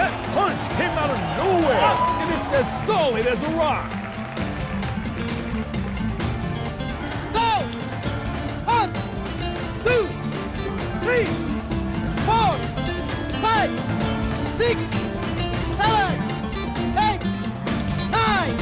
That punch came out of nowhere, and it's as solid as a rock. Go! 1, 2, 3, 4, 5, 6, 7, 8, 9.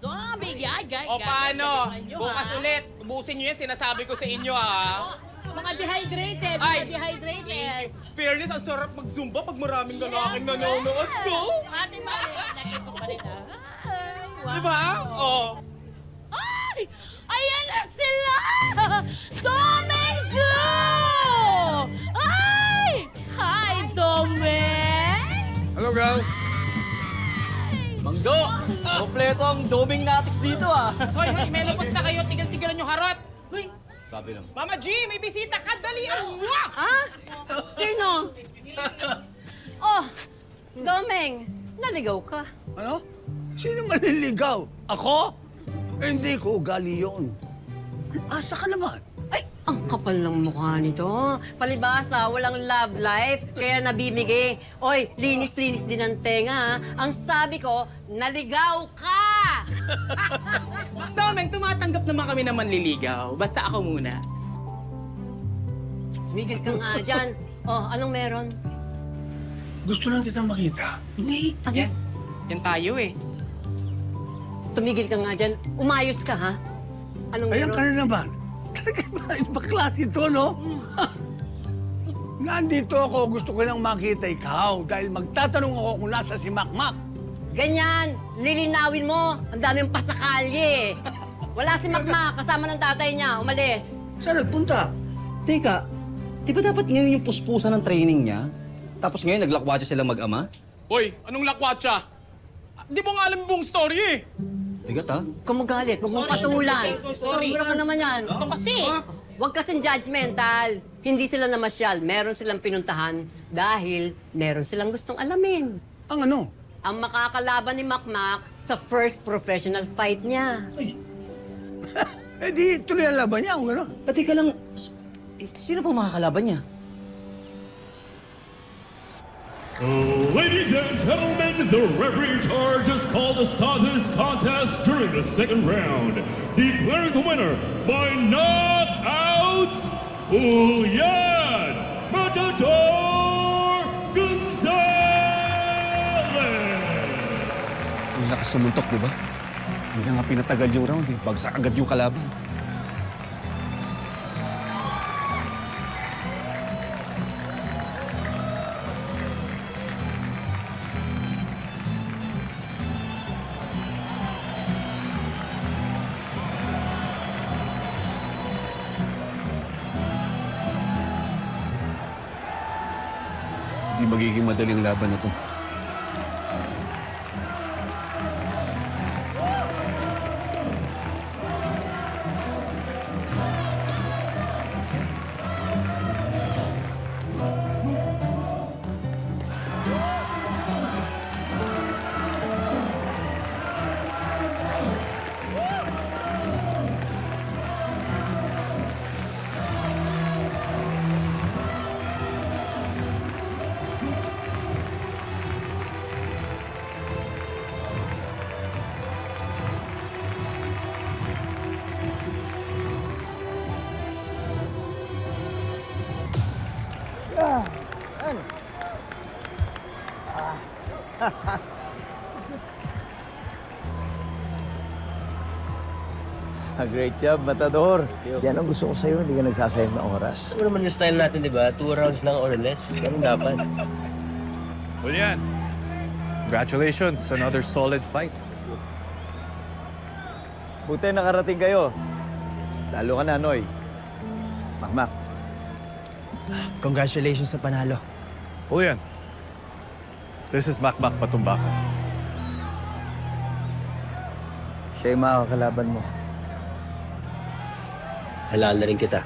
Zombie, yan. O paano? Bukas ulit. Ubusin nyo yan, sinasabi ko sa inyo ha. Mga dehydrated, Ay! mga dehydrated. Fairness, ang sarap mag-zumba pag maraming lalaking nanonood ko. Ate Maria, nakita ko pa rin ha. Ay, wow. Diba? Oh. Ay! Ayan na sila! Domeng Zoo! Ay! Hi, Domeng! Hello, girl. Mangdo! Kompleto ang doming natics dito ah. Hoy, menopause na kayo. Tigil-tigilan yung harot. Hoy, Grabe naman. Mama G, may bisita ka. Dalian mo! Ah? Sino? Oh, Domeng, naligaw ka. Ano? Sino manliligaw? Ako? Hindi ko ugali yun. Asa ka naman? Ay, ang kapal ng mukha nito. Palibasa, walang love life, kaya nabibigay. Oy, linis-linis din ang tenga, ha? Ang sabi ko, naligaw ka! Domeng, tumatanggap naman kami na manliligaw. Basta ako muna. Tumigil ka nga dyan. Oh, anong meron? Gusto lang kitang makita. Wait, ano? Yan tayo eh. Tumigil ka nga dyan. Umayos ka, ha? Anong Ayan meron? ka na naman. Talaga ba? Ibang klase ito, no? Nandito ako, gusto ko lang makita ikaw dahil magtatanong ako kung nasa si Makmak. Ganyan, lilinawin mo. Ang daming pasakalye. Wala si Makmak, kasama ng tatay niya. Umalis. Saan nagpunta? Teka, di ba dapat ngayon yung puspusan ng training niya? Tapos ngayon naglakwatsa sila mag-ama? Hoy, anong lakwatsa? Di mo nga alam yung buong story eh. Bigat ha? Kung magalit, huwag mong patulan. Sorry. Sobra ka naman yan. Ito kasi. Huwag kasing judgmental. Hindi sila namasyal. Meron silang pinuntahan dahil meron silang gustong alamin. Ang ano? Ang makakalaban ni Makmak sa first professional fight niya. Eh di tuloy ang laban niya, kung gano'n. At teka lang, sino pa makakalaban niya? Ladies and gentlemen, the referee in charge has called to start this contest during the second round, declaring the winner by knockout, Julian Matador Gonzalez! Ang lakas sumuntok, di ba? Hindi na nga pinatagal yung round eh. Bagsak agad yung kalaban. Hindi magiging madaling laban na to. Great job, Matador. Yan ang gusto ko sa'yo, hindi ka nagsasayang na oras. Ano naman yung style natin, di ba? 2 rounds lang or less. Ganun dapat. Julian, congratulations. Another solid fight. Buti nakarating kayo. Lalo ka na, Noy. Makmak. Congratulations sa panalo. Julian, this is Makmak Matumbaka. Siya yung makakalaban mo. Halal na rin kita.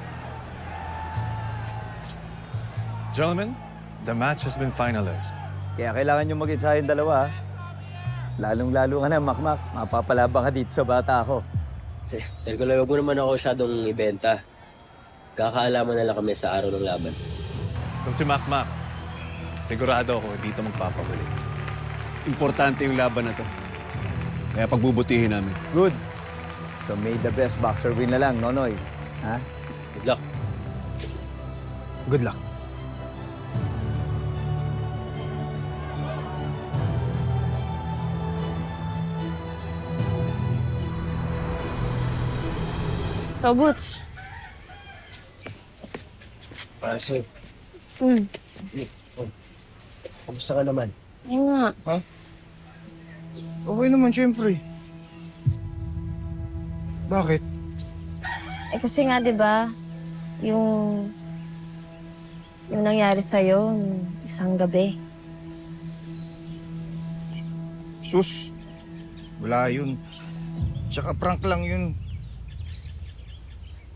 Gentlemen, the match has been finalized. Kaya kailangan nyo mag-isa yung dalawa, ha? Lalong-lalo ka na, Makmak. Mapapalabang ka dito sa bata ako. Sir Kuloy, wag mo naman ako masyadong ibenta. Kakaalaman na lang kami sa araw ng laban. Kung si Makmak, sigurado ako dito magpapahuli. Importante yung laban na to. Kaya pagbubutihin namin. Good. So may the best boxer win na lang, Nonoy. Ha? Good luck. Good luck. Tobuts. Pasok. Kamusta ka naman? Ayun nga. Okay naman, syempre. Bakit? Eh kasi nga, di ba, yung nangyari sa'yo nung isang gabi. Sus, wala yun. Tsaka prank lang yun.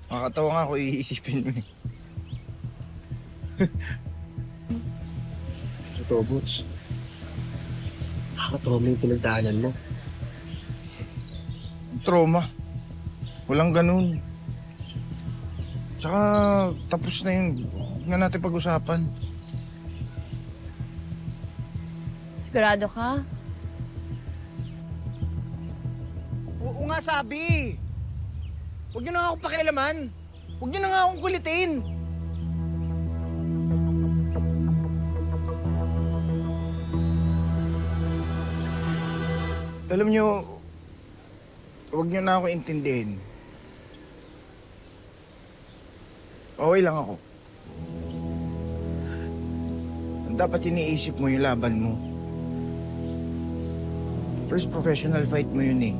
Nakakatawa nga ako iisipin mo eh. Ito, Boots. Nakakatawa mo yung pinagdaanan mo. Trauma. Walang ganun. Tsaka tapos na yun. Huwag na natin pag-usapan. Sigurado ka? Oo nga sabi. Huwag niyo na nga akong pakialaman. Huwag niyo na nga akong kulitin. Alam niyo, huwag niyo na ako intindihin. Okay lang ako. Dapat iniisip mo yung laban mo. First professional fight mo yun eh.